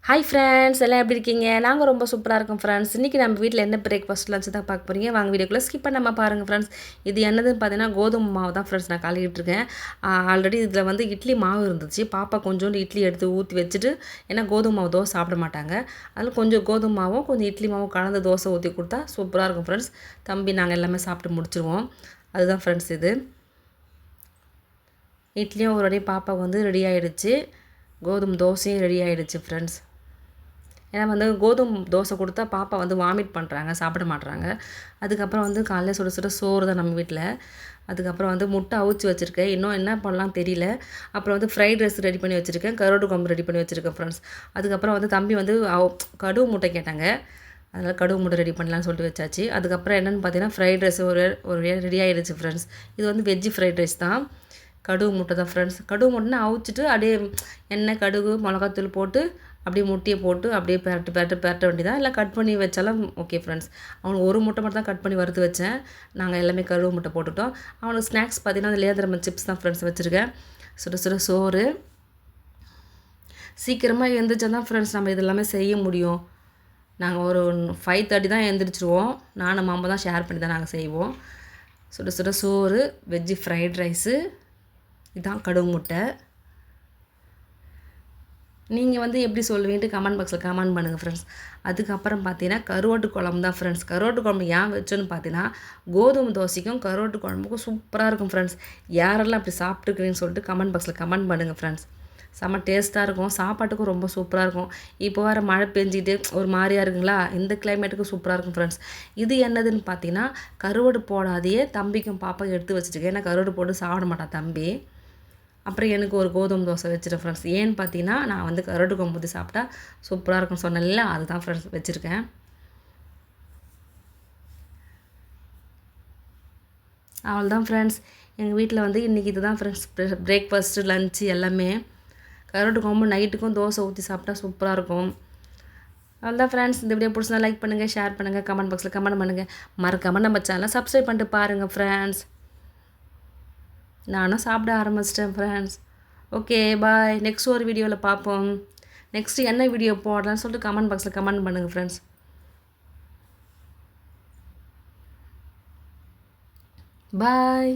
Hi friends, எல்லாம் எப்படி இருக்கீங்க? நாங்கள் ரொம்ப சூப்பராக இருக்கோம் ஃப்ரெண்ட்ஸ். இன்றைக்கி நம்ம வீட்டில் என்ன பிரேக்ஃபாஸ்ட் லஞ்ச் தான் பார்க்க போகிறீங்க. வாங்க வீடியோக்குள்ளே ஸ்கிப் பண்ணாமல் பாருங்கள் ஃப்ரெண்ட்ஸ். இது என்னதுன்னு பார்த்தீங்கன்னா கோதுமை மாவு தான் ஃப்ரெண்ட்ஸ் நான் கலக்கிட்டு இருக்கேன். ஆல்ரெடி இதில் வந்து இட்லி மாவு இருந்துச்சு. பாப்பா கொஞ்சோண்டு இட்லி எடுத்து ஊற்றி வச்சுட்டு, ஏன்னா கோதுமை மாவு தோசை சாப்பிட மாட்டாங்க. அதில் கொஞ்சம் கோதுமை மாவும் கொஞ்சம் இட்லி மாவும் கலந்து தோசை ஊற்றி கொடுத்தா சூப்பராக இருக்கும் ஃப்ரெண்ட்ஸ். தம்பி நாங்கள் எல்லாமே சாப்பிட்டு முடிச்சிருவோம். அதுதான் ஃப்ரெண்ட்ஸ் இது. இட்லியும் ஒரு வாட்டி பாப்பா வந்து ரெடி ஆகிடுச்சு. கோதுமை தோசையும் ரெடி ஆகிடுச்சு ஃப்ரெண்ட்ஸ். ஏன்னா வந்து கோதுமை தோசை கொடுத்தா பாப்பா வந்து வாமிட் பண்ணுறாங்க, சாப்பிட மாட்றாங்க. அதுக்கப்புறம் வந்து காலையில் சுட சுட சோறு தான் நம்ம வீட்டில். அதுக்கப்புறம் வந்து முட்டை அவிச்சு வச்சுருக்கேன். இன்னும் என்ன பண்ணலாம் தெரியல. அப்புறம் வந்து ஃப்ரைட் ரைஸ் ரெடி பண்ணி வச்சுருக்கேன். கருவாட்டு குழம்பு ரெடி பண்ணி வச்சுருக்கேன் ஃப்ரெண்ட்ஸ். அதுக்கப்புறம் வந்து தம்பி வந்து கடுகு முட்டை கேட்டாங்க. அதனால் கடுகு முட்டை ரெடி பண்ணலான்னு சொல்லிட்டு வச்சாச்சு. அதுக்கப்புறம் என்னென்னு பார்த்தீங்கன்னா ஃப்ரைட் ரைஸ் ஒரு ரெடி ஆகிடுச்சு ஃப்ரெண்ட்ஸ். இது வந்து வெஜ்ஜு ஃப்ரைட் ரைஸ் தான். கடுகு முட்டை தான் ஃப்ரெண்ட்ஸ். கடுகு முட்டைனா அவிச்சிட்டு அப்படியே எண்ணெய், கடுகு, மிளகாத்தூள் போட்டு அப்படியே முட்டையை போட்டு அப்படியே பெரட்ட வேண்டியதான். இல்லை கட் பண்ணி வச்சாலும் ஓகே ஃப்ரெண்ட்ஸ். அவனுக்கு ஒரு முட்டை மட்டும் தான் கட் பண்ணி வறுத்து வச்சேன். நாங்கள் எல்லாமே கடுகு முட்டை போட்டுட்டோம். அவனுக்கு ஸ்நாக்ஸ் பார்த்தீங்கன்னா அந்த லேதரமன் சிப்ஸ் தான் ஃப்ரெண்ட்ஸ் வச்சுருக்கேன். சுட சுட சோறு. சீக்கிரமாக எழுந்திரிச்சா தான் ஃப்ரெண்ட்ஸ் நம்ம இதெல்லாமே செய்ய முடியும். நாங்கள் ஒரு 5:30 தான் எழுந்திரிச்சிருவோம். நானும் மாமா தான் ஷேர் பண்ணி தான் நாங்கள் செய்வோம். சுட சுட சோறு, வெஜ்ஜு ஃப்ரைட் ரைஸு, இதுதான் கடுகு முட்டை. நீங்கள் வந்து எப்படி சொல்லுவீன்ட்டு கமெண்ட் பாக்ஸில் கமெண்ட் பண்ணுங்கள் ஃப்ரெண்ட்ஸ். அதுக்கப்புறம் பார்த்தீங்கன்னா கருவாட்டு குழம்பு தான் ஃப்ரெண்ட்ஸ். கருவாட்டு குழம்பு ஏன் வச்சோன்னு பார்த்தீங்கன்னா கோதுமை தோசைக்கும் கருவாட்டு குழம்புக்கும் சூப்பராக இருக்கும் ஃப்ரெண்ட்ஸ். யாரெல்லாம் அப்படி சாப்பிட்டுருக்குறீங்கன்னு சொல்லிட்டு கமெண்ட் பாக்ஸில் கமெண்ட் பண்ணுங்கள் ஃப்ரெண்ட்ஸ். செம்ம டேஸ்ட்டாக இருக்கும், சாப்பாட்டுக்கும் ரொம்ப சூப்பராக இருக்கும். இப்போ வர மழை பெஞ்சிட்டு ஒரு மாதிரியாக இருக்குங்களா, இந்த கிளைமேட்டுக்கும் சூப்பராக இருக்கும் ஃப்ரெண்ட்ஸ். இது என்னதுன்னு பார்த்தீங்கன்னா கருவாடு போடாதையே தம்பிக்கும் பாப்பாக்கும் எடுத்து வச்சுருக்கேன். ஏன்னா கருவாடு போட்டு சாப்பிட மாட்டான் தம்பி. அப்புறம் எனக்கு ஒரு கோதுமை தோசை வச்சுட்டேன் ஃப்ரெண்ட்ஸ். ஏன்னு பார்த்தீங்கன்னா நான் வந்து கருவாட்டு குழம்பு ஊற்றி சாப்பிட்டா சூப்பராக இருக்கும்னு சொன்னேன்ல, அதுதான் ஃப்ரெண்ட்ஸ் வச்சுருக்கேன். அவ்வளோதான் ஃப்ரெண்ட்ஸ். எங்கள் வீட்டில் வந்து இன்றைக்கி இதுதான் ஃப்ரெண்ட்ஸ் பிரேக்ஃபாஸ்ட்டு, லஞ்சு எல்லாமே. கருவாட்டு குழம்பு நைட்டுக்கும் தோசை ஊற்றி சாப்பிட்டா சூப்பராக இருக்கும். அவ்வளோதான் ஃப்ரெண்ட்ஸ். இந்த வீடியோ பிடிச்சிருந்தா லைக் பண்ணுங்கள், ஷேர் பண்ணுங்கள், கமெண்ட் பாக்ஸில் கமெண்ட் பண்ணுங்கள். மறக்காமல் நம்ம சேனலை சப்ஸ்கிரைப் பண்ணிட்டு பாருங்கள் ஃப்ரெண்ட்ஸ். நானும் சாப்பிட ஆரம்பிச்சிட்டேன் ஃப்ரெண்ட்ஸ். Okay bye. நெக்ஸ்ட் ஒரு வீடியோவில் பார்ப்போம். நெக்ஸ்ட்டு என்ன வீடியோ போடலான்னு சொல்லிட்டு கமெண்ட் பாக்ஸில் கமெண்ட் பண்ணுங்கள் ஃப்ரெண்ட்ஸ். பாய்.